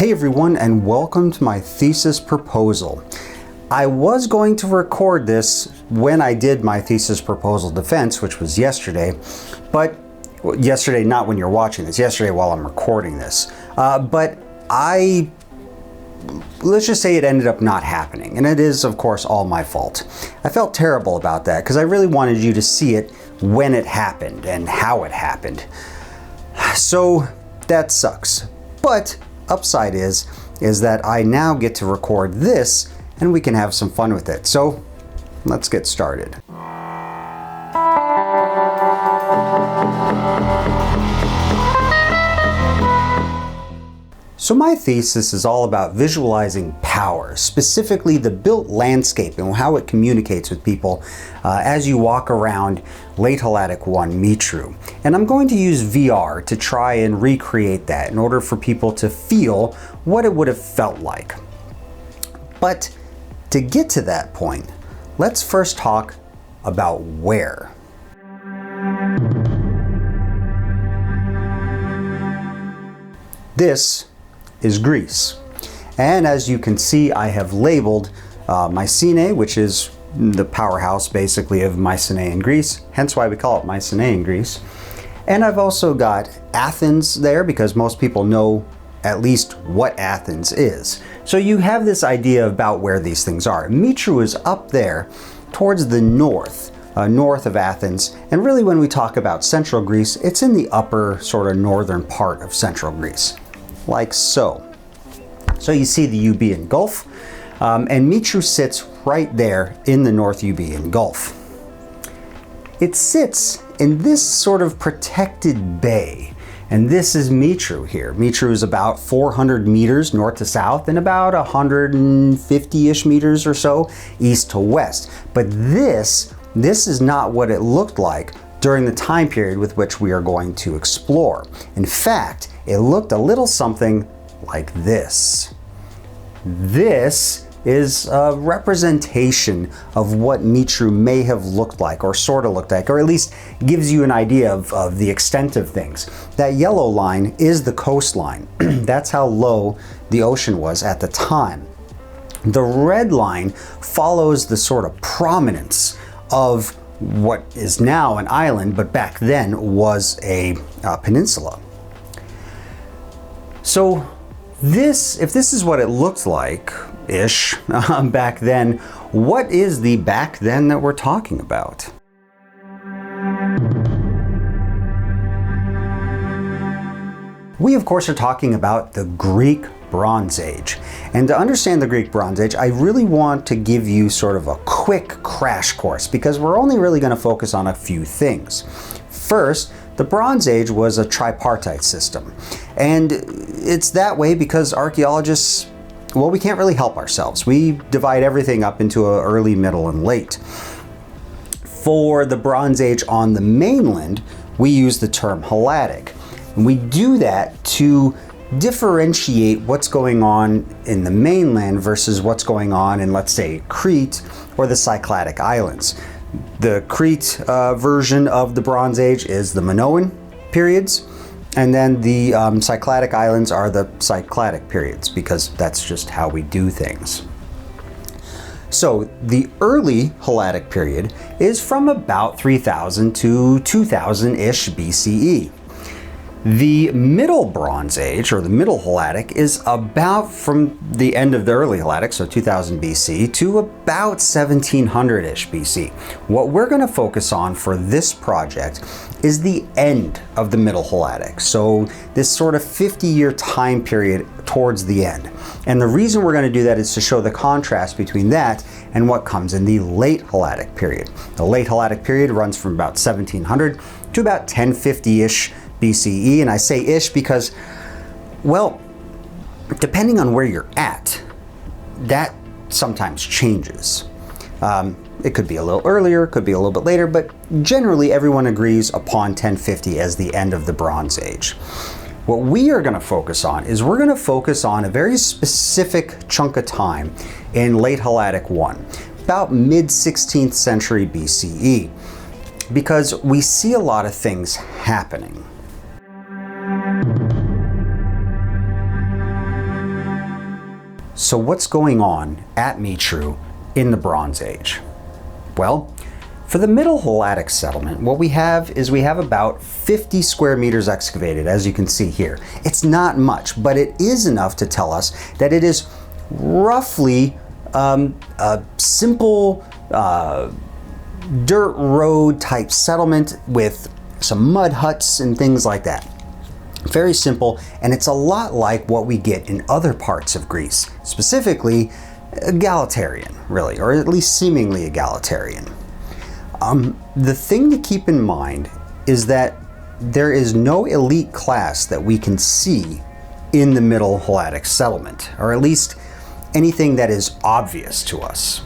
Hey everyone, and welcome to my thesis proposal. I was going to record this when I did my thesis proposal defense, which was yesterday, but yesterday, not when you're watching this, yesterday while I'm recording this. But let's just say it ended up not happening, and it is of course all my fault. I felt terrible about that because I really wanted you to see it when it happened and how it happened. So that sucks. But upside is that I now get to record this and we can have some fun with it. So let's get started. So my thesis is all about visualizing power, specifically the built landscape and how it communicates with people as you walk around Late Helladic 1 Mitru. And I'm going to use VR to try and recreate that in order for people to feel what it would have felt like. But to get to that point, let's first talk about where. This is Greece. And as you can see, I have labeled Mycenae, which is the powerhouse basically of Mycenae in Greece, hence why we call it Mycenae in Greece. And I've also got Athens there because most people know at least what Athens is. So you have this idea about where these things are. Mitru is up there towards the north of Athens. And really when we talk about central Greece, it's in the upper sort of northern part of central Greece. Like so. So you see the Euboean Gulf, and Mitru sits right there in the North Euboean Gulf. It sits in this sort of protected bay, and this is Mitru here. Mitru is about 400 meters north to south and about 150-ish meters or so east to west. But this is not what it looked like during the time period with which we are going to explore. In fact, it looked a little something like this. This is a representation of what Mitru may have looked like, or sort of looked like, or at least gives you an idea of the extent of things. That yellow line is the coastline. That's how low the ocean was at the time. The red line follows the sort of prominence of what is now an island, but back then was a peninsula. So if this is what it looked like-ish back then, what is the back then that we're talking about? We of course are talking about the Greek Bronze Age. And to understand the Greek Bronze Age, I really want to give you sort of a quick crash course because we're only really going to focus on a few things. First, the Bronze Age was a tripartite system. And it's that way because archaeologists, well, we can't really help ourselves. We divide everything up into an early, middle, and late. For the Bronze Age on the mainland, we use the term Helladic. And we do that to differentiate what's going on in the mainland versus what's going on in, let's say, Crete or the Cycladic Islands. The Crete version of the Bronze Age is the Minoan periods, and then the Cycladic Islands are the Cycladic periods, because that's just how we do things. So the early Helladic period is from about 3000 to 2000-ish BCE. The Middle Bronze Age, or the Middle Helladic, is about from the end of the early Helladic, so 2000 BC, to about 1700-ish BC. What we're going to focus on for this project is the end of the Middle Helladic, so this sort of 50-year time period towards the end. And the reason we're going to do that is to show the contrast between that and what comes in the Late Helladic period. The Late Helladic period runs from about 1700 to about 1050-ish BCE, and I say ish because, well, depending on where you're at, that sometimes changes. It could be a little earlier, could be a little bit later, but generally everyone agrees upon 1050 as the end of the Bronze Age. What we are going to focus on is we're going to focus on a very specific chunk of time in Late Helladic 1, about mid-16th century BCE, because we see a lot of things happening. So what's going on at Mitru in the Bronze Age? Well, for the Middle Helladic settlement, what we have about 50 square meters excavated, as you can see here. It's not much, but it is enough to tell us that it is roughly a simple dirt road type settlement with some mud huts and things like that. Very simple, and it's a lot like what we get in other parts of Greece, specifically egalitarian, really, or at least seemingly egalitarian. The thing to keep in mind is that there is no elite class that we can see in the Middle Helladic settlement, or at least anything that is obvious to us.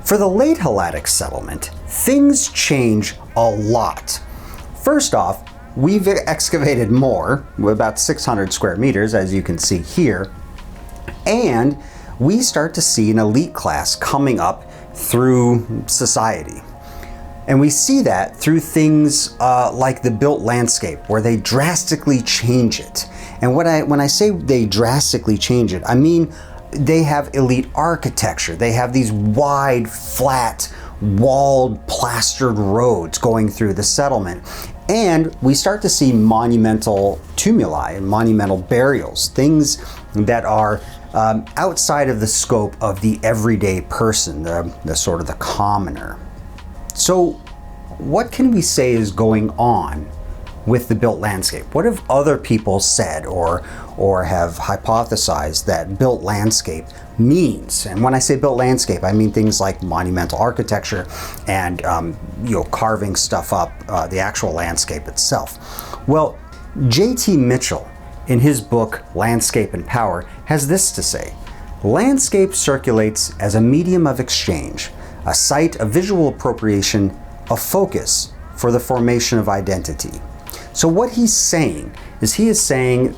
For the Late Helladic settlement, things change a lot. First off, we've excavated more, about 600 square meters, as you can see here, and we start to see an elite class coming up through society. And we see that through things like the built landscape, where they drastically change it. And when I say they drastically change it, I mean they have elite architecture. They have these wide, flat, walled, plastered roads going through the settlement. And we start to see monumental tumuli and monumental burials, things that are outside of the scope of the everyday person, the sort of the commoner. So what can we say is going on with the built landscape? What have other people said or have hypothesized that built landscape means? And when I say built landscape, I mean things like monumental architecture and carving stuff up, the actual landscape itself. Well, J.T. Mitchell, in his book Landscape and Power, has this to say: landscape circulates as a medium of exchange, a site of visual appropriation, a focus for the formation of identity. So what he's saying is he is saying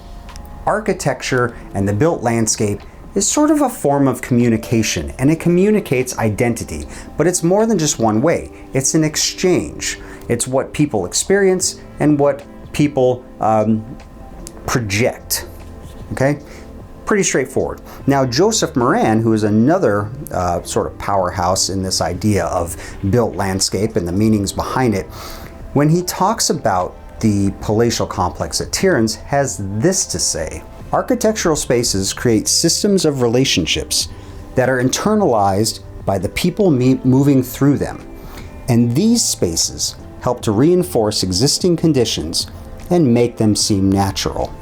architecture and the built landscape is sort of a form of communication, and it communicates identity, but it's more than just one way. It's an exchange. It's what people experience and what people project. Okay? Pretty straightforward. Now, Joseph Moran, who is another sort of powerhouse in this idea of built landscape and the meanings behind it, when he talks about the palatial complex at Tiryns, has this to say: architectural spaces create systems of relationships that are internalized by the people moving through them, and these spaces help to reinforce existing conditions and make them seem natural.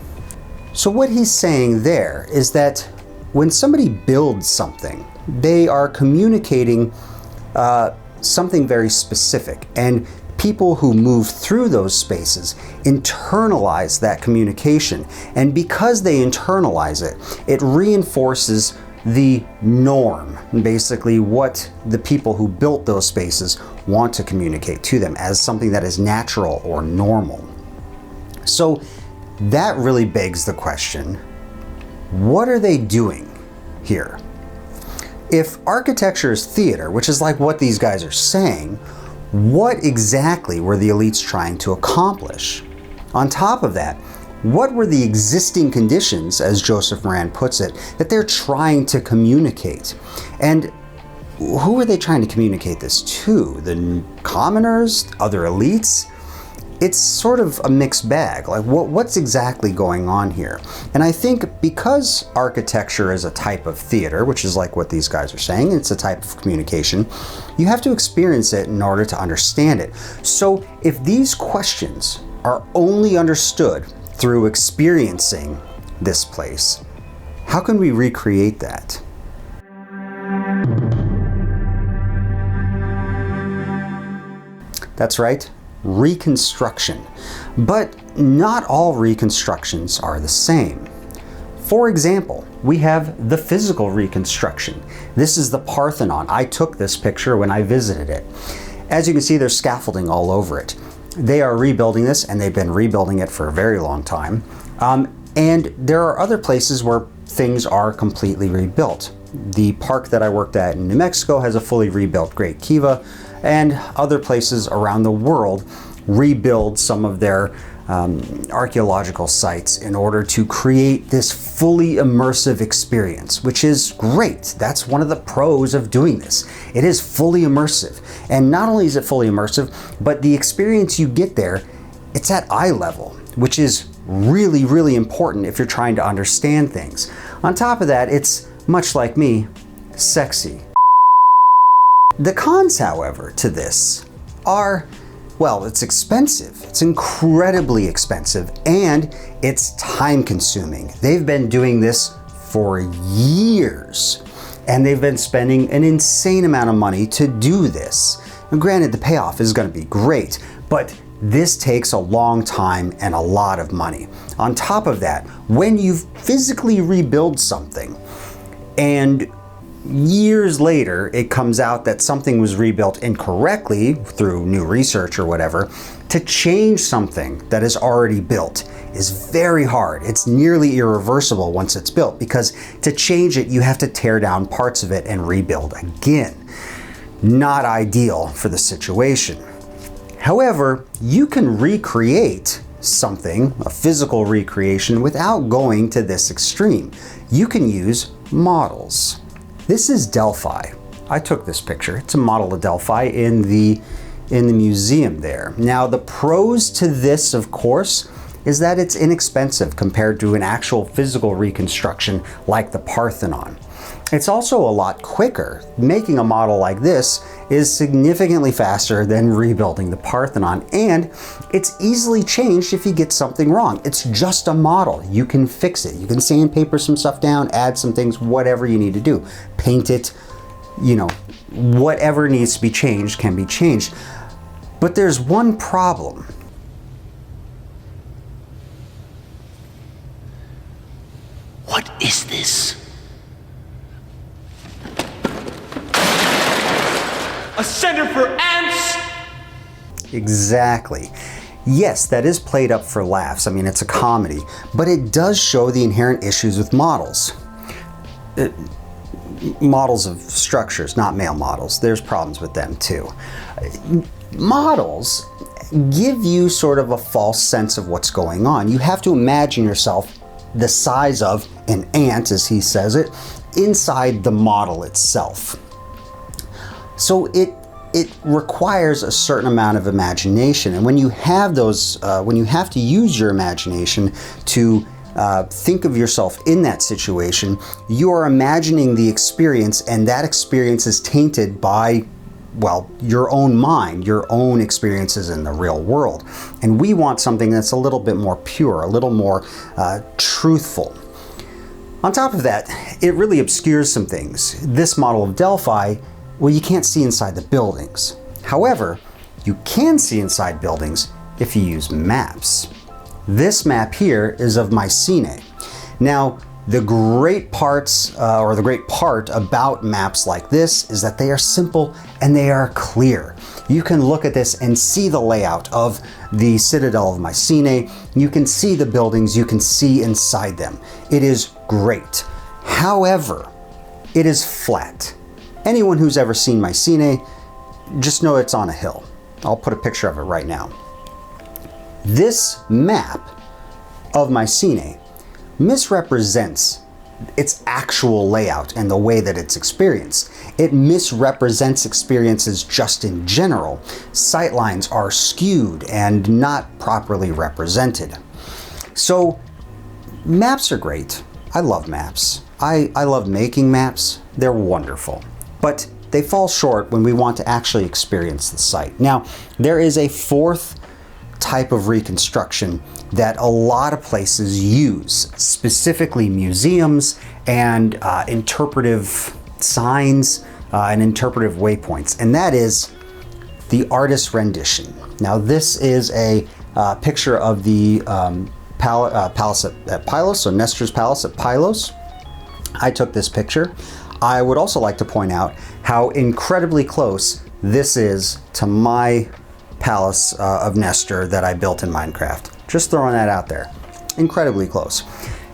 So what he's saying there is that when somebody builds something, they are communicating something very specific, and people who move through those spaces internalize that communication. And because they internalize it, it reinforces the norm, basically what the people who built those spaces want to communicate to them as something that is natural or normal. So that really begs the question, what are they doing here? If architecture is theater, which is like what these guys are saying, what exactly were the elites trying to accomplish? On top of that, what were the existing conditions, as Joseph Moran puts it, that they're trying to communicate? And who are they trying to communicate this to? The commoners? Other elites? It's sort of a mixed bag. Like, what's exactly going on here? And I think because architecture is a type of theater, which is like what these guys are saying, it's a type of communication, you have to experience it in order to understand it. So if these questions are only understood through experiencing this place, how can we recreate that? That's right. Reconstruction. But not all reconstructions are the same. For example, we have the physical reconstruction. This is the Parthenon. I took this picture when I visited it. As you can see, there's scaffolding all over it. They are rebuilding this, and they've been rebuilding it for a very long time. And there are other places where things are completely rebuilt. The park that I worked at in New Mexico has a fully rebuilt Great Kiva, and other places around the world rebuild some of their archaeological sites in order to create this fully immersive experience, which is great. That's one of the pros of doing this. It is fully immersive. And not only is it fully immersive, but the experience you get there, it's at eye level, which is really, really important if you're trying to understand things. On top of that, it's, much like me, sexy. The cons, however, to this are, well, it's expensive. It's incredibly expensive, and it's time consuming. They've been doing this for years, and they've been spending an insane amount of money to do this. And granted, the payoff is going to be great, but this takes a long time and a lot of money. On top of that, when you physically rebuild something, and years later, it comes out that something was rebuilt incorrectly through new research or whatever, to change something that is already built is very hard. It's nearly irreversible once it's built, because to change it, you have to tear down parts of it and rebuild again. Not ideal for the situation. However, you can recreate something, a physical recreation, without going to this extreme. You can use models. This is Delphi. I took this picture. It's a model of Delphi in the museum there. Now, the pros to this, of course, is that it's inexpensive compared to an actual physical reconstruction like the Parthenon. It's also a lot quicker. Making a model like this is significantly faster than rebuilding the Parthenon, and it's easily changed if you get something wrong. It's just a model. You can fix it. You can sandpaper some stuff down, add some things, whatever you need to do. Paint it, you know, whatever needs to be changed can be changed. But there's one problem. What is this? A center for ants? Exactly. Yes, that is played up for laughs. I mean, it's a comedy, but it does show the inherent issues with models. Models of structures, not male models. There's problems with them too. Models give you sort of a false sense of what's going on. You have to imagine yourself the size of an ant, as he says it, inside the model itself. So it requires a certain amount of imagination, and when you have those, when you have to use your imagination to think of yourself in that situation, you are imagining the experience, and that experience is tainted by, well, your own mind, your own experiences in the real world. And we want something that's a little bit more pure, a little more truthful. On top of that, it really obscures some things. This model of Delphi, well, you can't see inside the buildings. However, you can see inside buildings if you use maps. This map here is of Mycenae. Now, the great parts, or the great part about maps like this is that they are simple and they are clear. You can look at this and see the layout of the Citadel of Mycenae. You can see the buildings, you can see inside them. It is great. However, it is flat. Anyone who's ever seen Mycenae, just know it's on a hill. I'll put a picture of it right now. This map of Mycenae misrepresents its actual layout and the way that it's experienced. It misrepresents experiences just in general. Sightlines are skewed and not properly represented. So maps are great. I love maps. I love making maps. They're wonderful. But they fall short when we want to actually experience the site. Now, there is a fourth type of reconstruction that a lot of places use, specifically museums and interpretive signs and interpretive waypoints, and that is the artist's rendition. Now, this is a picture of the palace at Pylos, so Nestor's palace at Pylos. I took this picture. I would also like to point out how incredibly close this is to my palace of Nestor that I built in Minecraft. Just throwing that out there. Incredibly close.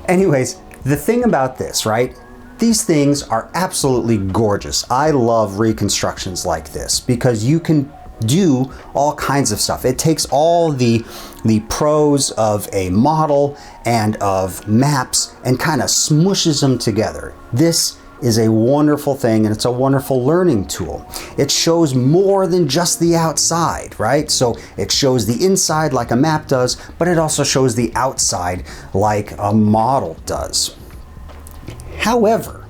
Anyways, the thing about this, right? These things are absolutely gorgeous. I love reconstructions like this because you can do all kinds of stuff. It takes all the pros of a model and of maps and kind of smushes them together. This is a wonderful thing, and it's a wonderful learning tool. It shows more than just the outside, right? So it shows the inside like a map does, but it also shows the outside like a model does. However,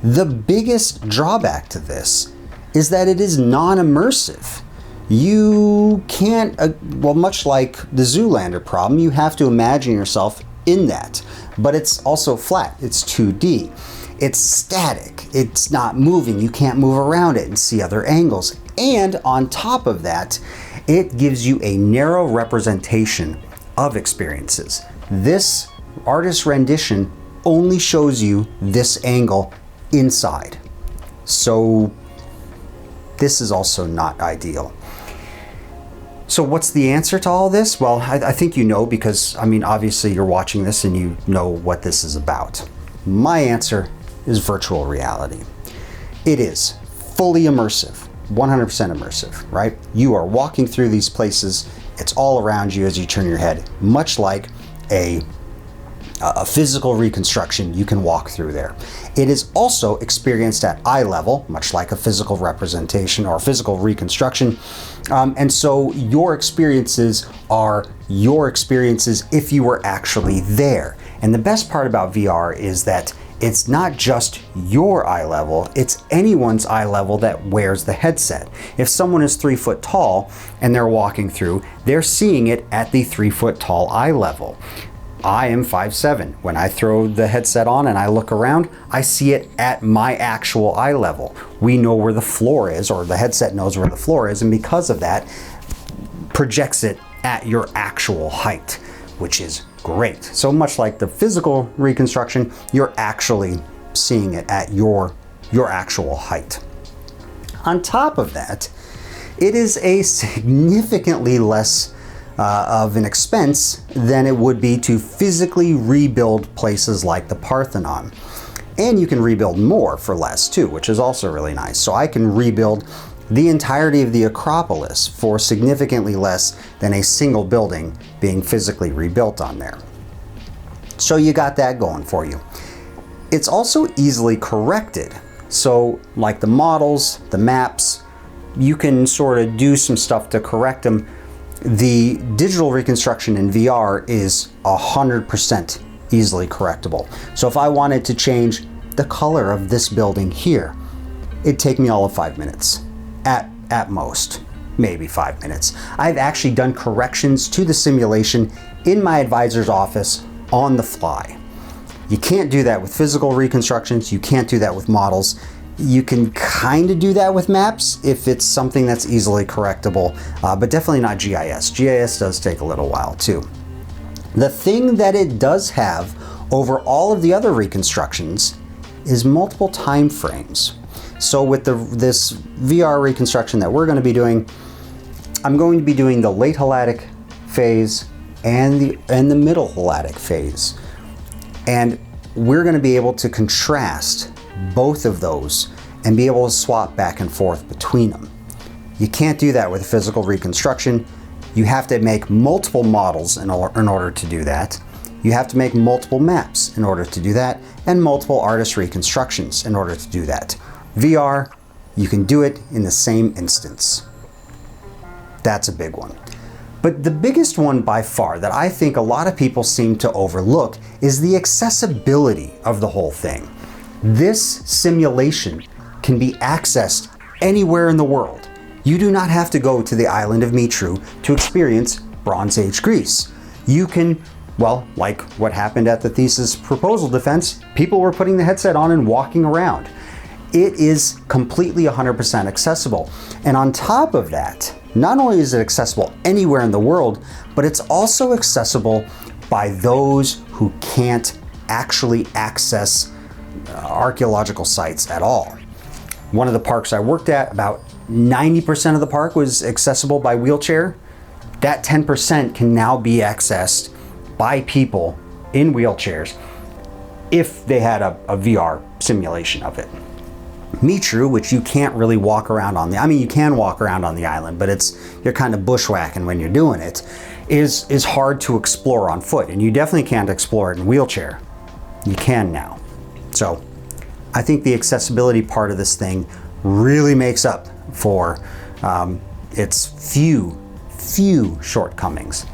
the biggest drawback to this is that it is non-immersive. You can't, well, much like the Zoolander problem, you have to imagine yourself in that, but it's also flat, it's 2D. It's static, it's not moving, you can't move around it and see other angles. And on top of that, it gives you a narrow representation of experiences. This artist rendition only shows you this angle inside. So this is also not ideal. So what's the answer to all this? Well, I think you know, because I mean, obviously you're watching this and you know what this is about. My answer is virtual reality. It is fully immersive, 100% immersive, right? You are walking through these places, it's all around you as you turn your head, much like a physical reconstruction. You can walk through there. It is also experienced at eye level, much like a physical representation or physical reconstruction. And so your experiences are your experiences if you were actually there. And the best part about VR is that it's not just your eye level, it's anyone's eye level that wears the headset. If someone is 3 foot tall and they're walking through, they're seeing it at the 3 foot tall eye level. I am 5'7". When I throw the headset on and I look around, I see it at my actual eye level. We know where the floor is, or the headset knows where the floor is, and because of that, projects it at your actual height, which is great. So much like the physical reconstruction, you're actually seeing it at your actual height. On top of that, it is a significantly less of an expense than it would be to physically rebuild places like the Parthenon. And you can rebuild more for less too, which is also really nice. So I can rebuild the entirety of the Acropolis for significantly less than a single building being physically rebuilt on there. So you got that going for you. It's also easily corrected. So like the models, the maps, you can sort of do some stuff to correct them. The digital reconstruction in VR is 100% easily correctable. So if I wanted to change the color of this building here, it'd take me all of 5 minutes. At most, maybe 5 minutes. I've actually done corrections to the simulation in my advisor's office on the fly. You can't do that with physical reconstructions, you can't do that with models. You can kind of do that with maps if it's something that's easily correctable, but definitely not GIS. GIS does take a little while too. The thing that it does have over all of the other reconstructions is multiple time frames. So with this VR reconstruction that we're going to be doing, I'm going to be doing the late Halladic phase and the middle Halladic phase. And we're going to be able to contrast both of those and be able to swap back and forth between them. You can't do that with physical reconstruction. You have to make multiple models in order to do that. You have to make multiple maps in order to do that, and multiple artist reconstructions in order to do that. VR, you can do it in the same instance. That's a big one. But the biggest one by far that I think a lot of people seem to overlook is the accessibility of the whole thing. This simulation can be accessed anywhere in the world. You do not have to go to the island of Mitru to experience Bronze Age Greece. You can, well, like what happened at the Thesis proposal defense, people were putting the headset on and walking around. It is completely 100% accessible. And on top of that, not only is it accessible anywhere in the world, but it's also accessible by those who can't actually access archaeological sites at all. One of the parks I worked at, about 90% of the park was accessible by wheelchair. That 10% can now be accessed by people in wheelchairs if they had a VR simulation of it. Michiru, which you can't really walk around on I mean, you can walk around on the island, but you're kind of bushwhacking when you're doing it, is hard to explore on foot, and you definitely can't explore it in wheelchair. You can now. So I think the accessibility part of this thing really makes up for its few shortcomings.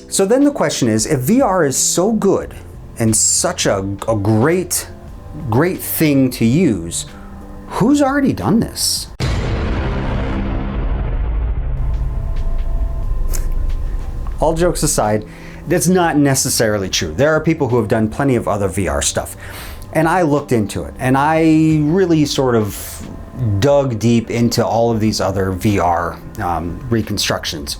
So then the question is, if VR is so good and such a great thing to use, who's already done this? All jokes aside, that's not necessarily true. There are people who have done plenty of other VR stuff. And I looked into it, and I really sort of dug deep into all of these other VR reconstructions.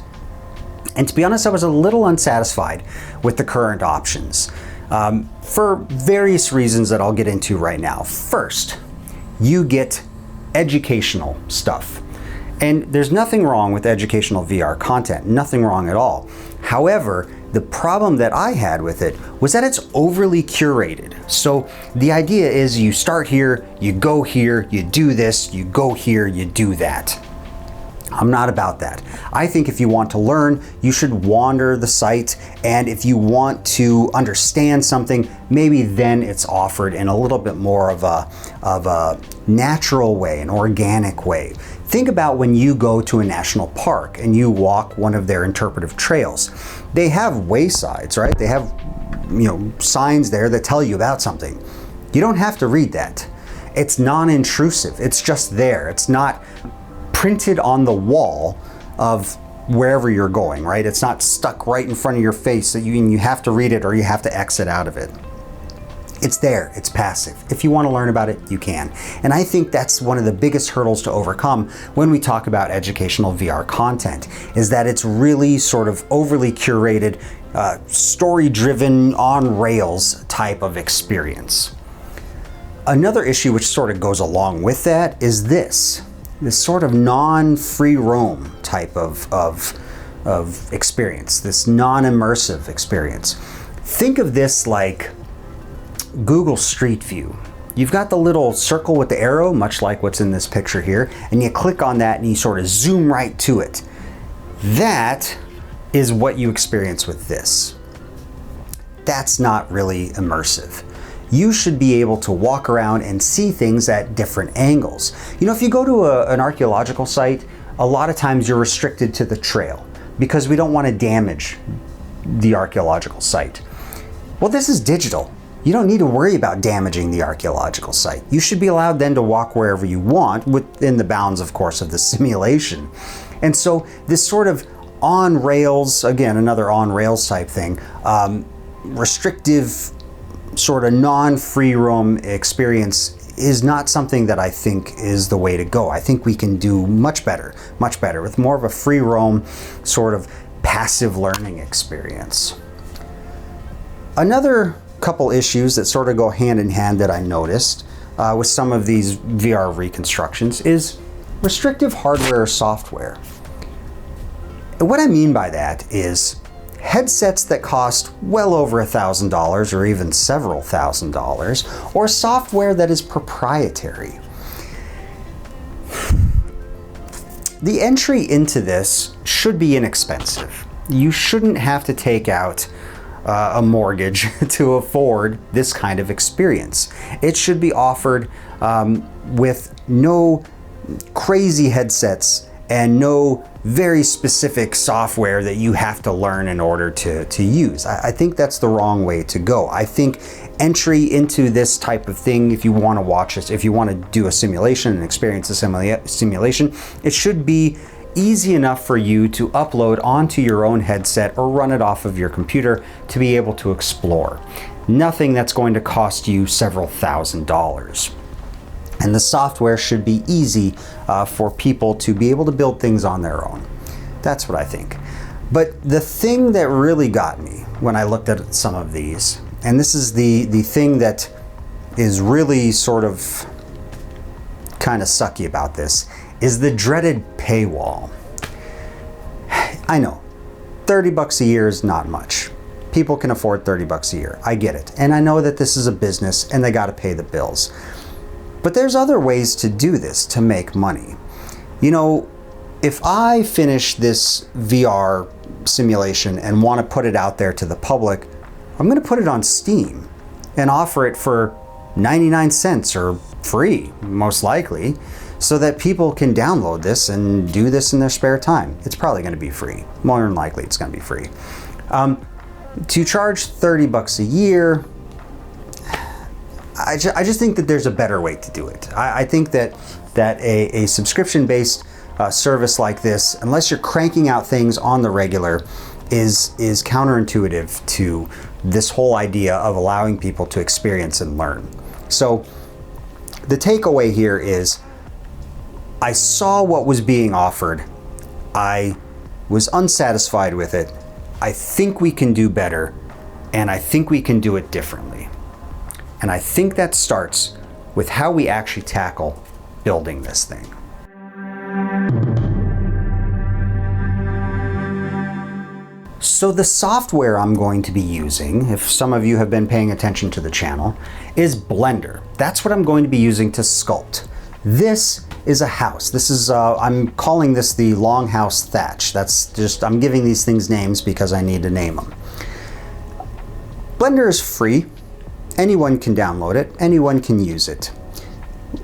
And to be honest, I was a little unsatisfied with the current options for various reasons that I'll get into right now. First, you get educational stuff. And there's nothing wrong with educational VR content, nothing wrong at all. However, the problem that I had with it was that it's overly curated. So the idea is you start here, you go here, you do this, you go here, you do that. I'm not about that. I think if you want to learn, you should wander the site, and if you want to understand something, maybe then it's offered in a little bit more of a natural way, an organic way. Think about when you go to a national park and you walk one of their interpretive trails. They have waysides, right? They have, signs there that tell you about something. You don't have to read that. It's non-intrusive. It's just there. It's not printed on the wall of wherever you're going, right? It's not stuck right in front of your face that you have to read it or you have to exit out of it. It's there, it's passive. If you want to learn about it, you can. And I think that's one of the biggest hurdles to overcome when we talk about educational VR content, is that it's really sort of overly curated, story-driven, on-rails type of experience. Another issue which sort of goes along with that is this sort of non-free roam type of experience, this non-immersive experience. Think of this like Google Street View. You've got the little circle with the arrow, much like what's in this picture here, and you click on that and you sort of zoom right to it. That is what you experience with this. That's not really immersive. You should be able to walk around and see things at different angles. If you go to an archaeological site, a lot of times you're restricted to the trail because we don't want to damage the archaeological site. Well, this is digital. You don't need to worry about damaging the archaeological site. You should be allowed then to walk wherever you want, within the bounds, of course, of the simulation. And so this sort of on rails, again, another on rails type thing, restrictive sort of non-free roam experience is not something that I think is the way to go. I think we can do much better with more of a free roam sort of passive learning experience. Another couple issues that sort of go hand in hand that I noticed with some of these VR reconstructions is restrictive hardware or software. And what I mean by that is headsets that cost well over $1,000 or even several $1,000s, or software that is proprietary. The entry into this should be inexpensive. You shouldn't have to take out a mortgage to afford this kind of experience. It should be offered with no crazy headsets and no very specific software that you have to learn in order to use. I think that's the wrong way to go. I think entry into this type of thing, if you want to watch this, if you want to do a simulation and experience a simulation, it should be easy enough for you to upload onto your own headset or run it off of your computer to be able to explore. Nothing that's going to cost you several $1,000s. And the software should be easy for people to be able to build things on their own. That's what I think. But the thing that really got me when I looked at some of these, and this is the thing that is really sort of kind of sucky about this, is the dreaded paywall. I know, $30 a year is not much. People can afford $30 a year. I get it. And I know that this is a business and they got to pay the bills. But there's other ways to do this to make money. You know, if I finish this VR simulation and want to put it out there to the public, I'm going to put it on Steam and offer it for 99 cents or free, most likely, so that people can download this and do this in their spare time. It's probably going to be free. More than likely, it's going to be free. To charge 30 bucks a year, I just think that there's a better way to do it. I think that a subscription-based service like this, unless you're cranking out things on the regular, is counterintuitive to this whole idea of allowing people to experience and learn. So the takeaway here is, I saw what was being offered. I was unsatisfied with it. I think we can do better, and I think we can do it differently. And I think that starts with how we actually tackle building this thing. So the software I'm going to be using, if some of you have been paying attention to the channel, is Blender. That's what I'm going to be using to sculpt. This is a house. This is, I'm calling this the Longhouse Thatch. That's just, I'm giving these things names because I need to name them. Blender is free. Anyone can download it. Anyone can use it.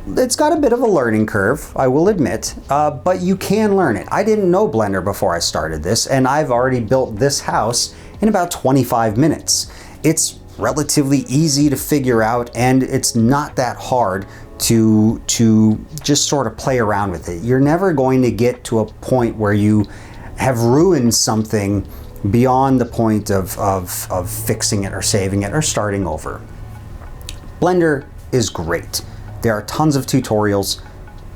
It's got a bit of a learning curve, I will admit, but you can learn it. I didn't know Blender before I started this, and I've already built this house in about 25 minutes. It's relatively easy to figure out, and it's not that hard to just sort of play around with it. You're never going to get to a point where you have ruined something beyond the point of fixing it or saving it or starting over. Blender is great. There are tons of tutorials.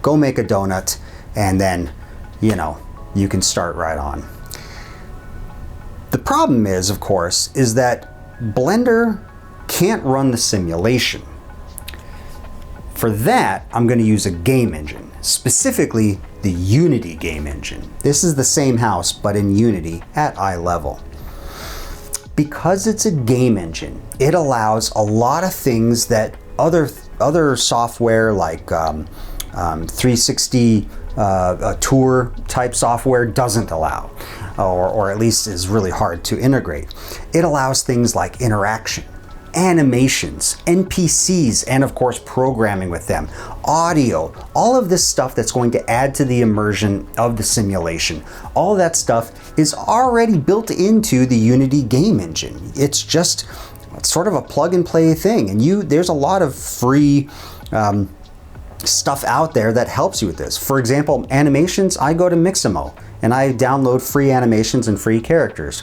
Go make a donut, and then, you know, you can start right on. The problem is, of course, is that Blender can't run the simulation. For that, I'm going to use a game engine, specifically the Unity game engine. This is the same house, but in Unity at eye level. Because it's a game engine, it allows a lot of things that other software like 360 tour type software doesn't allow, or at least is really hard to integrate. It allows things like interaction, animations, NPCs, and of course programming with them, audio, all of this stuff that's going to add to the immersion of the simulation. All of that stuff is already built into the Unity game engine. It's just sort of a plug and play thing, and there's a lot of free stuff out there that helps you with this. For example, animations, I go to Mixamo and I download free animations and free characters.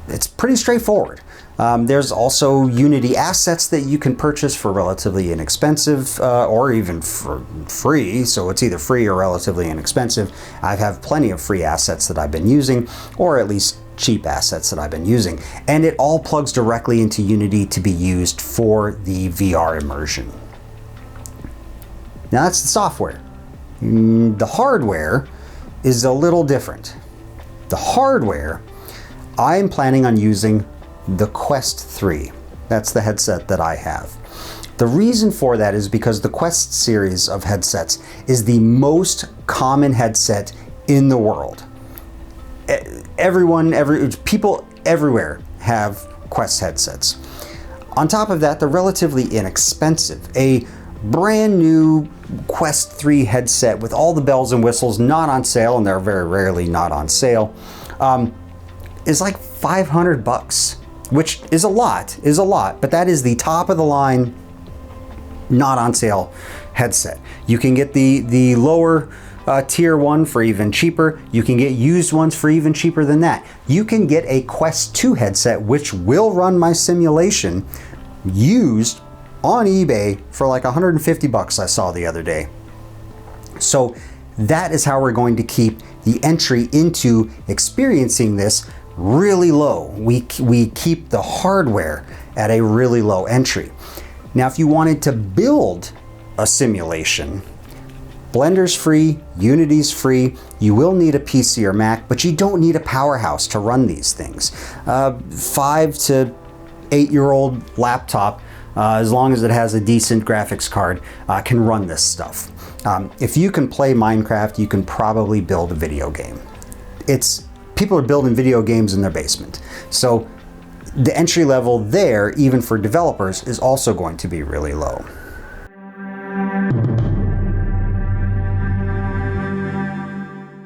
It's pretty straightforward. There's also Unity assets that you can purchase for relatively inexpensive, or even for free, so it's either free or relatively inexpensive. I have plenty of free assets that I've been using, or at least cheap assets that I've been using, and it all plugs directly into Unity to be used for the VR immersion. Now that's the software. The hardware is a little different. The hardware, I'm planning on using the Quest 3. That's the headset that I have. The reason for that is because the Quest series of headsets is the most common headset in the world. People everywhere have Quest headsets. On top of that, they're relatively inexpensive. A brand new Quest 3 headset with all the bells and whistles, not on sale, and they're very rarely not on sale, is like 500 bucks, which is a lot, but that is the top of the line, not on sale headset. You can get the lower tier one for even cheaper. You can get used ones for even cheaper than that. You can get a Quest 2 headset, which will run my simulation, used on eBay for like 150 bucks I saw the other day. So that is how we're going to keep the entry into experiencing this really low. We keep the hardware at a really low entry. Now, if you wanted to build a simulation, Blender's free, Unity's free. You will need a PC or Mac, but you don't need a powerhouse to run these things. 5 to 8-year-old laptop as long as it has a decent graphics card, can run this stuff. If you can play Minecraft, you can probably build a video game. People are building video games in their basement. So the entry level there, even for developers, is also going to be really low.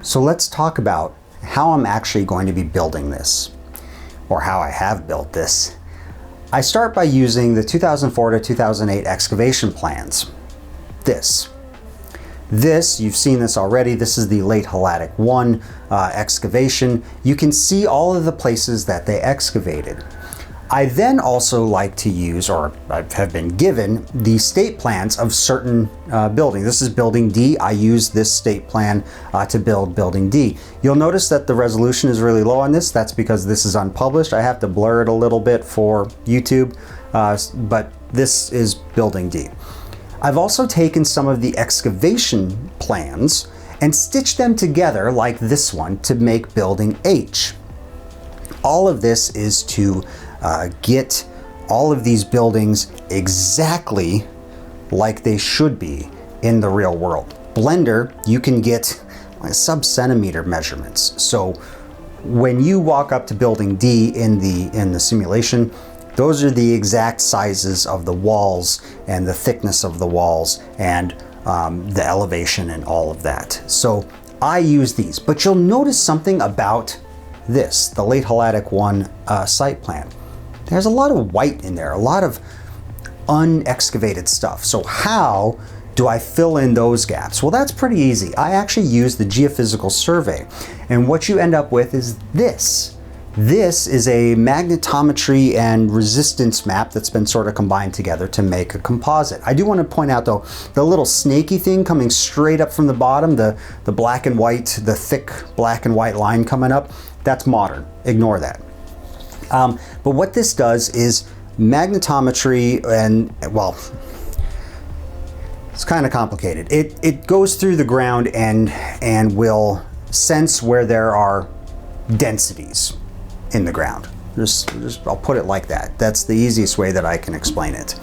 So let's talk about how I'm actually going to be building this, or how I have built this. I start by using the 2004 to 2008 excavation plans. This, you've seen this already. This is the late Halladic 1 excavation. You can see all of the places that they excavated. I then also like to use, or I have been given, the state plans of certain buildings. This is building D. I use this state plan to build building D. You'll notice that the resolution is really low on this. That's because this is unpublished. I have to blur it a little bit for YouTube, but this is building D. I've also taken some of the excavation plans and stitched them together like this one to make building H. All of this is to get all of these buildings exactly like they should be in the real world. Blender, you can get sub-centimeter measurements. So when you walk up to building D in the simulation, those are the exact sizes of the walls and the thickness of the walls and the elevation and all of that. So I use these, but you'll notice something about this, the late Halladic 1 site plan. There's a lot of white in there, a lot of unexcavated stuff. So how do I fill in those gaps? Well, that's pretty easy. I actually use the geophysical survey, and what you end up with is this. This is a magnetometry and resistance map that's been sort of combined together to make a composite. I do want to point out though, the little snaky thing coming straight up from the bottom, the black and white, the thick black and white line coming up, that's modern. Ignore that. But what this does is magnetometry, and well, it's kind of complicated. It goes through the ground and will sense where there are densities in the ground. I'll put it like that. That's the easiest way that I can explain it.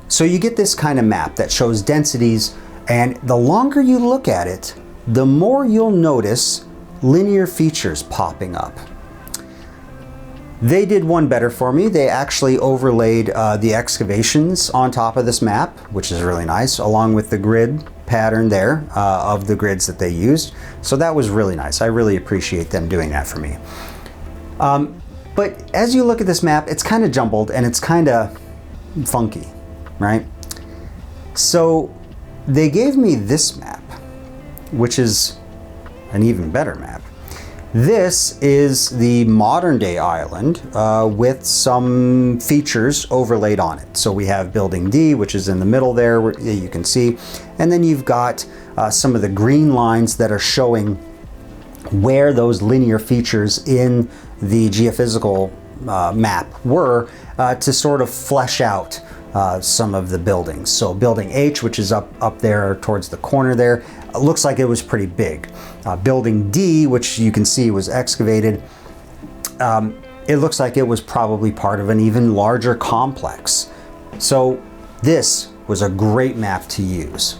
So you get this kind of map that shows densities, and the longer you look at it, the more you'll notice linear features popping up. They did one better for me. They actually overlaid the excavations on top of this map, which is really nice, along with the grid pattern there of the grids that they used. So that was really nice. I really appreciate them doing that for me. But as you look at this map, it's kind of jumbled and it's kind of funky, right? So they gave me this map, which is an even better map. This is the modern day island with some features overlaid on it. So we have building D, which is in the middle there, where you can see. And then you've got some of the green lines that are showing where those linear features in the geophysical map were to sort of flesh out some of the buildings. So building H, which is up there towards the corner there, looks like it was pretty big. Building D, which you can see was excavated, it looks like it was probably part of an even larger complex. So this was a great map to use.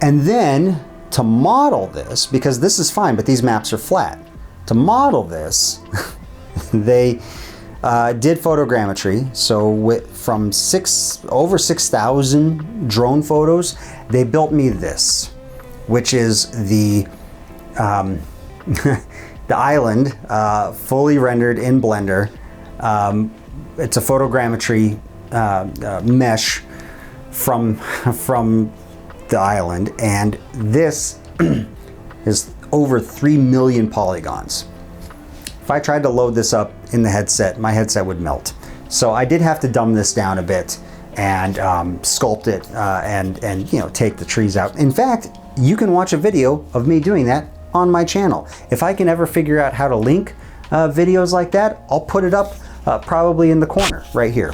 And then to model this, because this is fine, but these maps are flat. To model this, they did photogrammetry. So from over 6,000 drone photos, they built me this, which is the the island fully rendered in Blender. It's a photogrammetry mesh from the island, and this is over 3 million polygons. If I tried to load this up in the headset, my headset would melt. So I did have to dumb this down a bit and sculpt it and you know, take the trees out. In fact, you can watch a video of me doing that on my channel. If I can ever figure out how to link videos like that, I'll put it up probably in the corner right here.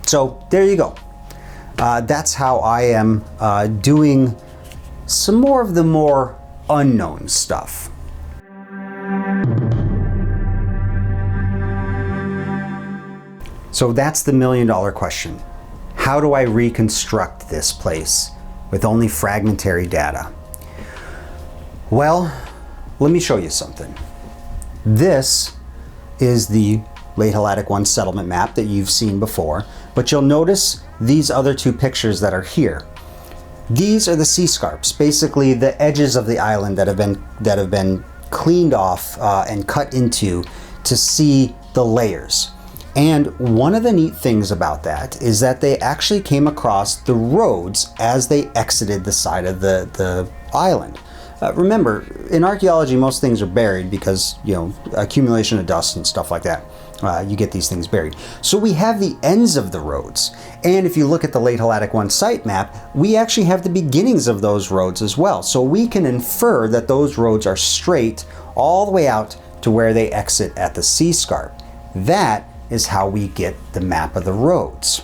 So there you go. That's how I am doing some more of the more unknown stuff. So that's the million-dollar question. How do I reconstruct this place with only fragmentary data? Well, let me show you something. This is the Late Helladic 1 settlement map that you've seen before, but you'll notice these other two pictures that are here. These are the sea scarps, basically the edges of the island that have been cleaned off and cut into to see the layers. And one of the neat things about that is that they actually came across the roads as they exited the side of the island. Remember, in archaeology, most things are buried because, you know, accumulation of dust and stuff like that. You get these things buried. So we have the ends of the roads. And if you look at the Late Helladic 1 site map, we actually have the beginnings of those roads as well. So we can infer that those roads are straight all the way out to where they exit at the sea scarp. That is how we get the map of the roads.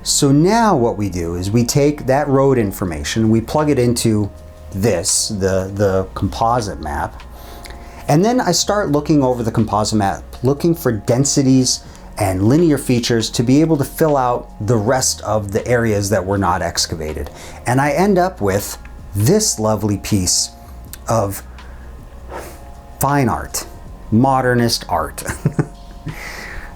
So now what we do is we take that road information, we plug it into this, the composite map, and then I start looking over the composite map, looking for densities and linear features to be able to fill out the rest of the areas that were not excavated. And I end up with this lovely piece of fine art, modernist art.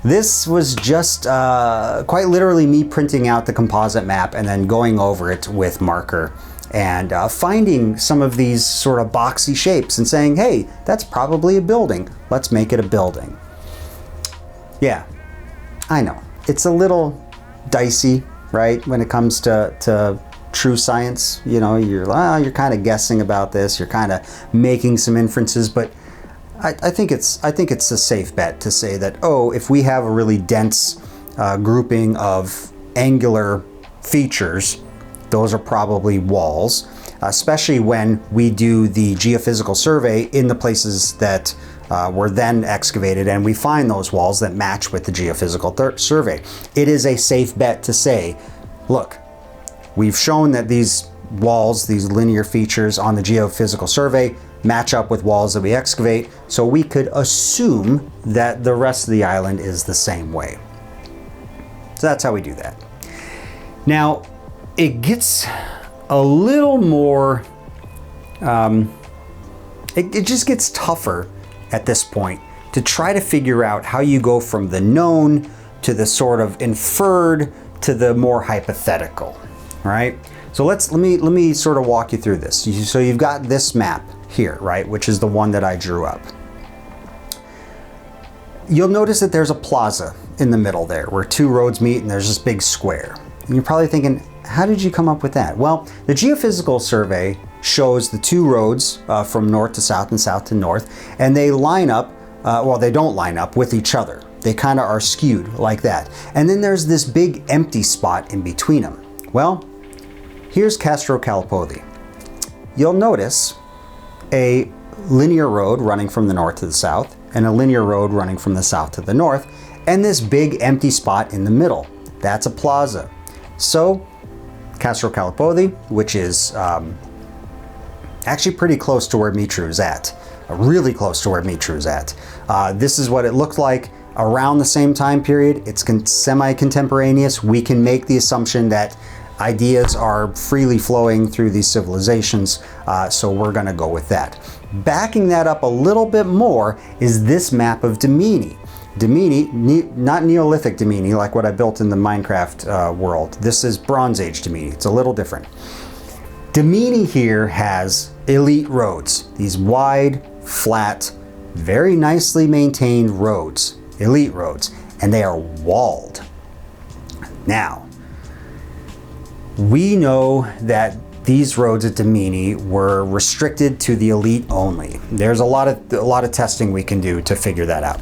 This was just quite literally me printing out the composite map and then going over it with marker and finding some of these sort of boxy shapes and saying, hey, that's probably a building. Let's make it a building. Yeah, I know. It's a little dicey, right? When it comes to true science, you know, you're kind of guessing about this. You're kind of making some inferences, but I think it's a safe bet to say that, oh, if we have a really dense grouping of angular features, those are probably walls, especially when we do the geophysical survey in the places that were then excavated and we find those walls that match with the geophysical survey. It is a safe bet to say, look, we've shown that these walls, these linear features on the geophysical survey match up with walls that we excavate, so we could assume that the rest of the island is the same way. So that's how we do that. Now, it gets a little more, it just gets tougher at this point to try to figure out how you go from the known to the sort of inferred to the more hypothetical, right? So let me sort of walk you through this. So you've got this map here, right, which is the one that I drew up. You'll notice that there's a plaza in the middle there where two roads meet and there's this big square. And you're probably thinking, how did you come up with that? Well, the geophysical survey shows the two roads from north to south and south to north, and they line up, well, they don't line up with each other. They kind of are skewed like that. And then there's this big empty spot in between them. Well, here's Castro Calipoli. You'll notice a linear road running from the north to the south and a linear road running from the south to the north, and this big empty spot in the middle. That's a plaza. So Castro Calipoli, which is actually pretty close to where Mitru is at, really close to where Mitru is at. This is what it looked like around the same time period. It's semi-contemporaneous. We can make the assumption that ideas are freely flowing through these civilizations, so we're going to go with that. Backing that up a little bit more is this map of Damini. Damini, not Neolithic Damini like what I built in the Minecraft world. This is Bronze Age Damini. It's a little different. Damini here has elite roads. These wide, flat, very nicely maintained roads, elite roads, and they are walled. Now, we know that these roads at Damini were restricted to the elite only. There's a lot of testing we can do to figure that out.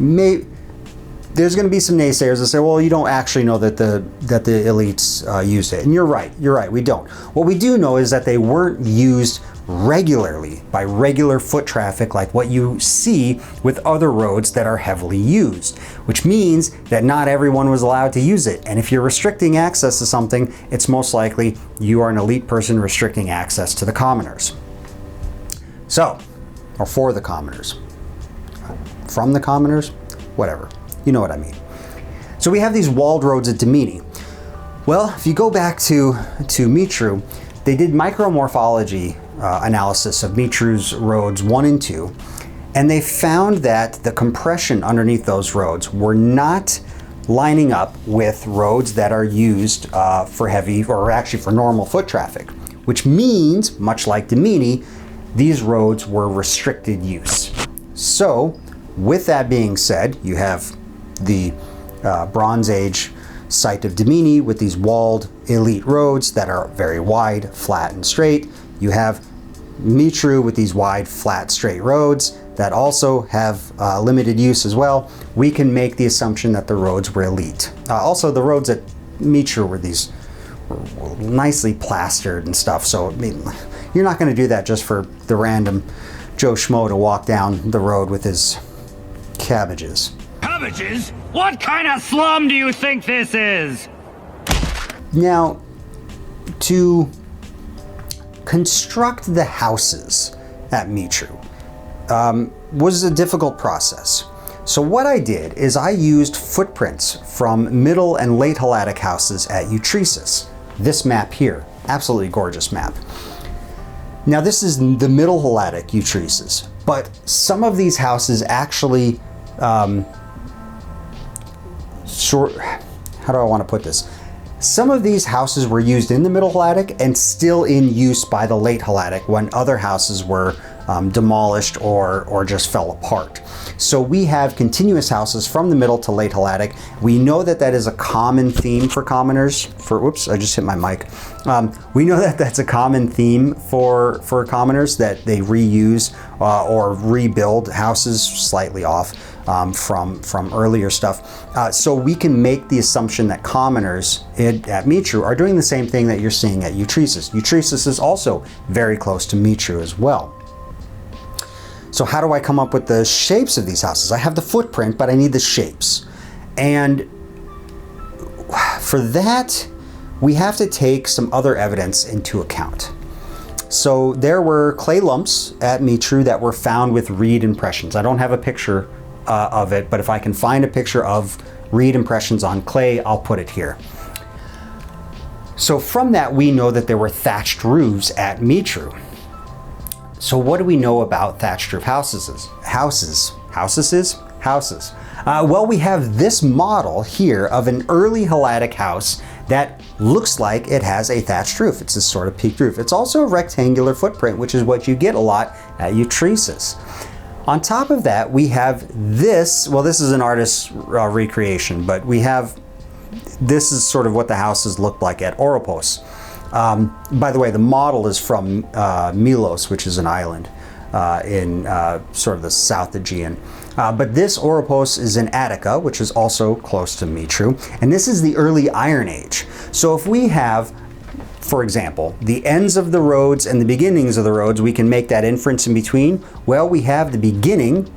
There's going to be some naysayers that say, well, you don't actually know that the elites used it. And you're right, we don't. What we do know is that they weren't used regularly by regular foot traffic like what you see with other roads that are heavily used, which means that not everyone was allowed to use it. And if you're restricting access to something, it's most likely you are an elite person restricting access to the commoners. So, or for the commoners. From the commoners, whatever. You know what I mean. So we have these walled roads at Dimini. Well, if you go back to Mitru, they did micromorphology analysis of Mitru's roads 1 and 2, and they found that the compression underneath those roads were not lining up with roads that are used for heavy, or actually for normal foot traffic, which means, much like Dimini, these roads were restricted use. So, with that being said, you have the Bronze Age site of Dimini with these walled elite roads that are very wide, flat, and straight. You have Mitru with these wide, flat, straight roads that also have limited use as well. We can make the assumption that the roads were elite. Also, the roads at Mitru were nicely plastered and stuff, so I mean, you're not going to do that just for the random Joe Schmo to walk down the road with his cabbages. Cabbages? What kind of slum do you think this is? Now, to construct the houses at Mitru was a difficult process. So what I did is I used footprints from Middle and Late Helladic houses at Utresis. This map here, absolutely gorgeous map. Now this is the Middle Helladic Utresis, but some of these houses actually how do I want to put this? Some of these houses were used in the Middle Helladic and still in use by the Late Helladic when other houses were demolished or just fell apart. So we have continuous houses from the Middle to Late Helladic. We know that that is a common theme for commoners. Whoops, I just hit my mic. We know that that's a common theme for commoners, that they reuse or rebuild houses slightly off from earlier stuff. So we can make the assumption that commoners at Mitru are doing the same thing that you're seeing at Utresis. Utresis is also very close to Mitru as well. So how do I come up with the shapes of these houses? I have the footprint, but I need the shapes. And for that, we have to take some other evidence into account. So there were clay lumps at Mitru that were found with reed impressions. I don't have a picture of it, but if I can find a picture of reed impressions on clay, I'll put it here. So from that, we know that there were thatched roofs at Mitru. So what do we know about thatched roof houses? Well, we have this model here of an early Helladic house that looks like it has a thatched roof. It's this sort of peaked roof. It's also a rectangular footprint, which is what you get a lot at Utresis. On top of that, we have this, well, this is an artist's recreation, but we have, this is sort of what the houses looked like at Oropos. By the way, the model is from Milos, which is an island in sort of the South Aegean. But this Oropos is in Attica, which is also close to Mitru, and this is the early Iron Age. So if we have, for example, the ends of the roads and the beginnings of the roads, we can make that inference in between. Well, we have the beginning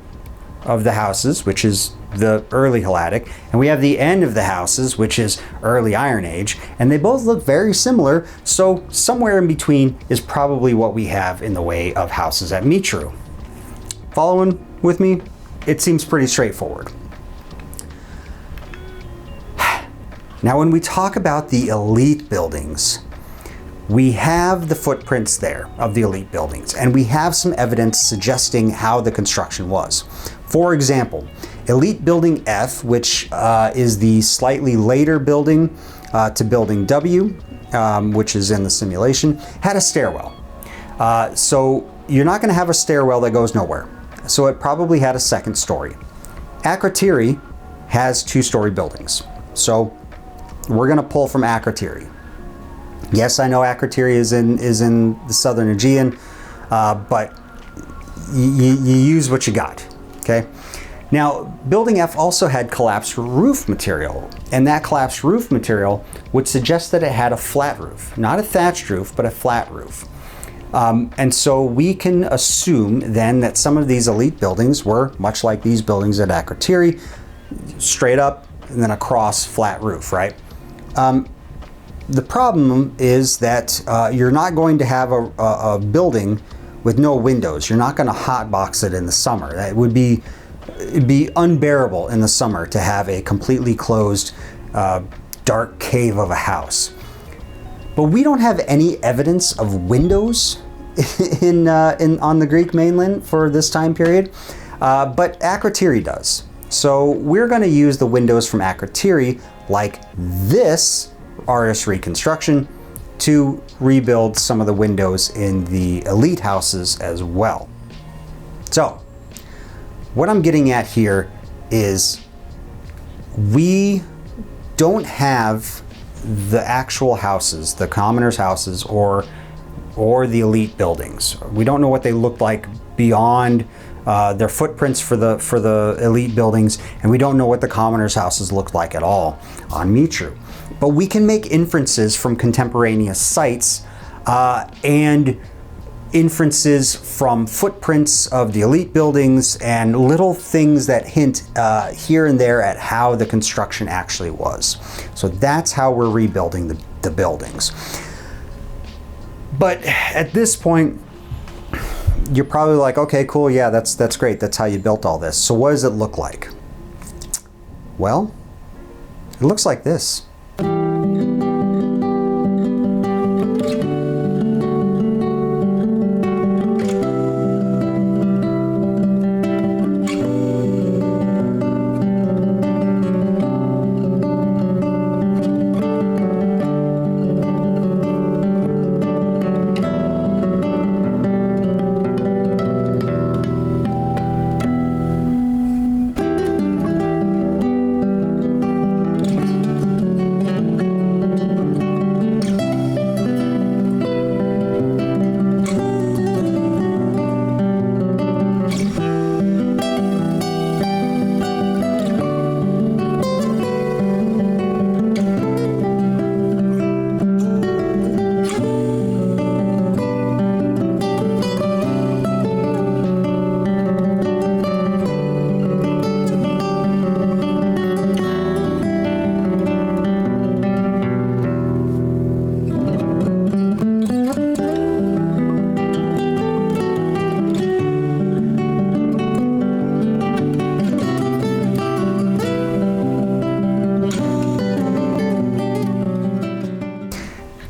of the houses, which is the early Helladic, and we have the end of the houses, which is early Iron Age, and they both look very similar, so somewhere in between is probably what we have in the way of houses at Mitru. Following with me? It seems pretty straightforward. Now, when we talk about the elite buildings, we have the footprints there of the elite buildings, and we have some evidence suggesting how the construction was. For example, Elite Building F, which is the slightly later building to Building W, which is in the simulation, had a stairwell. So you're not going to have a stairwell that goes nowhere. So it probably had a second story. Akrotiri has two-story buildings. So we're going to pull from Akrotiri. Yes, I know Akrotiri is in the Southern Aegean, but you use what you got, okay? Now, Building F also had collapsed roof material, and that collapsed roof material would suggest that it had a flat roof. Not a thatched roof, but a flat roof. And so we can assume then that some of these elite buildings were much like these buildings at Akrotiri, straight up and then across flat roof, right? The problem is that you're not going to have a building with no windows. You're not going to hotbox it in the summer. That would be it'd be unbearable in the summer to have a completely closed, dark cave of a house. But we don't have any evidence of windows on the Greek mainland for this time period, but Akrotiri does. So we're going to use the windows from Akrotiri, like this artist reconstruction, to rebuild some of the windows in the elite houses as well. So what I'm getting at here is we don't have the actual houses, the commoners' houses, or the elite buildings. We don't know what they look like beyond their footprints for the elite buildings, and we don't know what the commoners' houses look like at all on Mitru. But we can make inferences from contemporaneous sites and inferences from footprints of the elite buildings and little things that hint here and there at how the construction actually was. So that's how we're rebuilding the buildings. But at this point, you're probably like, okay, cool, yeah, that's great. That's how you built all this. So what does it look like? Well, it looks like this.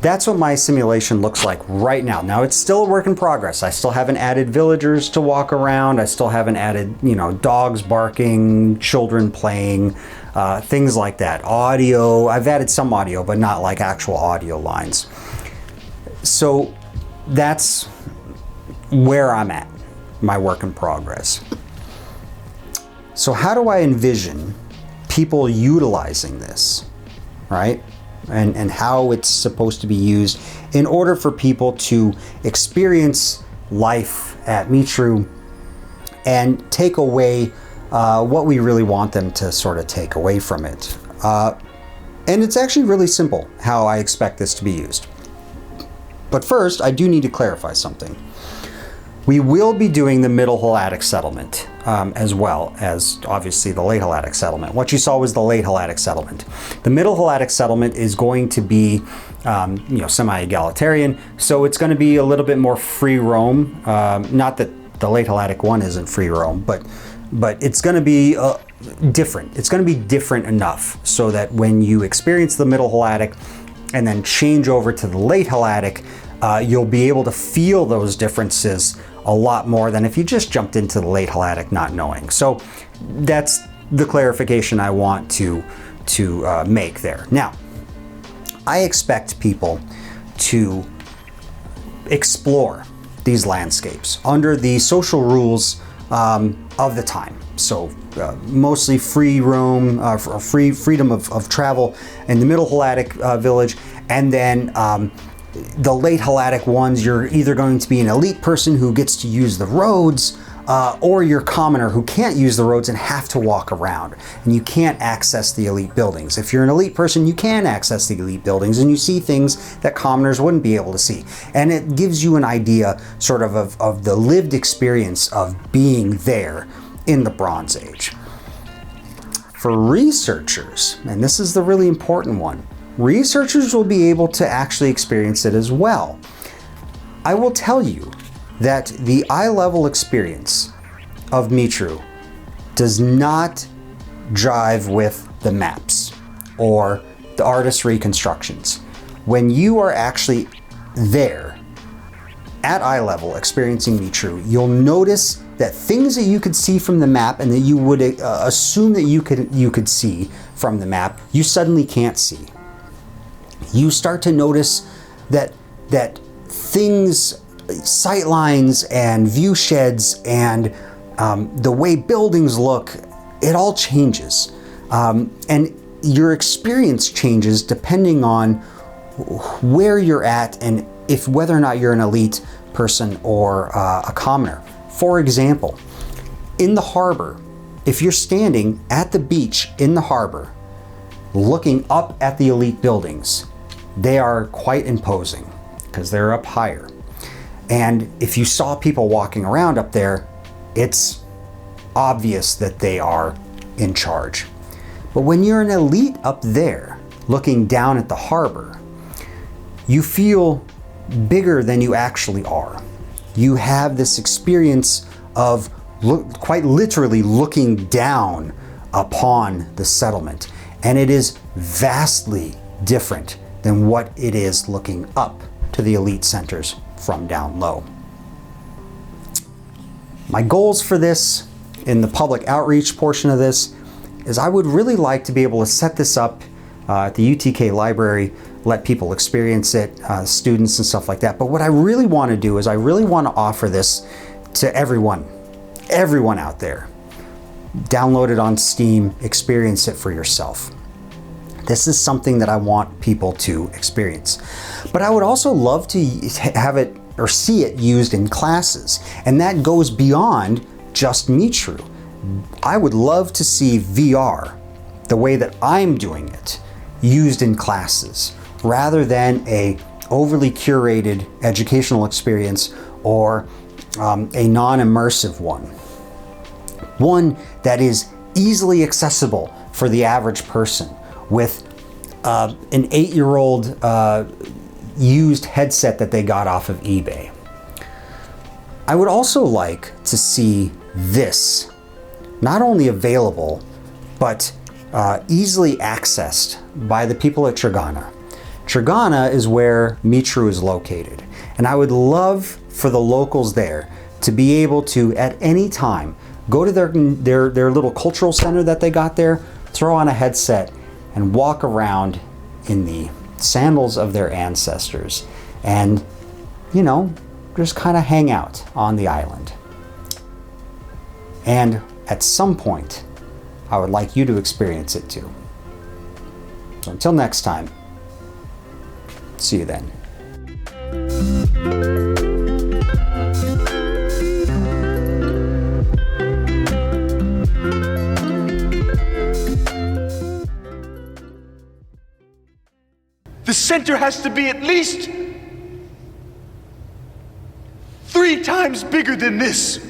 That's what my simulation looks like right now. Now it's still a work in progress. I still haven't added villagers to walk around. I still haven't added, dogs barking, children playing, things like that. Audio, I've added some audio, but not like actual audio lines. So that's where I'm at, my work in progress. So how do I envision people utilizing this, right? And how it's supposed to be used in order for people to experience life at Mitru and take away what we really want them to sort of take away from it. And it's actually really simple how I expect this to be used. But first, I do need to clarify something. We will be doing the Middle Helladic settlement as well as obviously the Late Helladic settlement. What you saw was the Late Helladic settlement. The Middle Helladic settlement is going to be semi-egalitarian, so it's going to be a little bit more free roam. Not that the Late Helladic one isn't free roam, but it's going to be different. It's going to be different enough so that when you experience the Middle Helladic and then change over to the Late Helladic, you'll be able to feel those differences a lot more than if you just jumped into the Late Helladic not knowing. So that's the clarification I want to make there. Now, I expect people to explore these landscapes under the social rules of the time. So mostly free roam, freedom of travel in the Middle Helladic village, and then the Late Helladic ones, you're either going to be an elite person who gets to use the roads, or you're a commoner who can't use the roads and have to walk around, and you can't access the elite buildings. If you're an elite person, you can access the elite buildings and you see things that commoners wouldn't be able to see. And it gives you an idea sort of the lived experience of being there in the Bronze Age. For researchers, and this is the really important one, researchers will be able to actually experience it as well. I will tell you that the eye level experience of Mitru does not jive with the maps or the artist's reconstructions. When you are actually there at eye level experiencing Mitru, you'll notice that things that you could see from the map and that you would assume that you could see from the map, you suddenly can't see. You start to notice that things, sight lines and view sheds and the way buildings look, it all changes. And your experience changes depending on where you're at and whether or not you're an elite person or a commoner. For example, in the harbor, if you're standing at the beach in the harbor, looking up at the elite buildings, they are quite imposing because they're up higher. And if you saw people walking around up there, it's obvious that they are in charge. But when you're an elite up there, looking down at the harbor, you feel bigger than you actually are. You have this experience of quite literally looking down upon the settlement. And it is vastly different than what it is looking up to the elite centers from down low. My goals for this in the public outreach portion of this is I would really like to be able to set this up at the UTK library, let people experience it, students and stuff like that. But what I really want to do is I really want to offer this to everyone out there. Download it on Steam, experience it for yourself. This is something that I want people to experience. But I would also love to have it or see it used in classes. And that goes beyond just Mitru. I would love to see VR, the way that I'm doing it, used in classes, rather than a overly curated educational experience or a non-immersive one. One that is easily accessible for the average person with an 8-year-old used headset that they got off of eBay. I would also like to see this not only available, but easily accessed by the people at Trigana. Trigana is where Mitru is located. And I would love for the locals there to be able to, at any time, go to their little cultural center that they got there, throw on a headset, and walk around in the sandals of their ancestors and, just kind of hang out on the island. And at some point, I would like you to experience it too. So until next time, see you then. The center has to be at least 3 times bigger than this.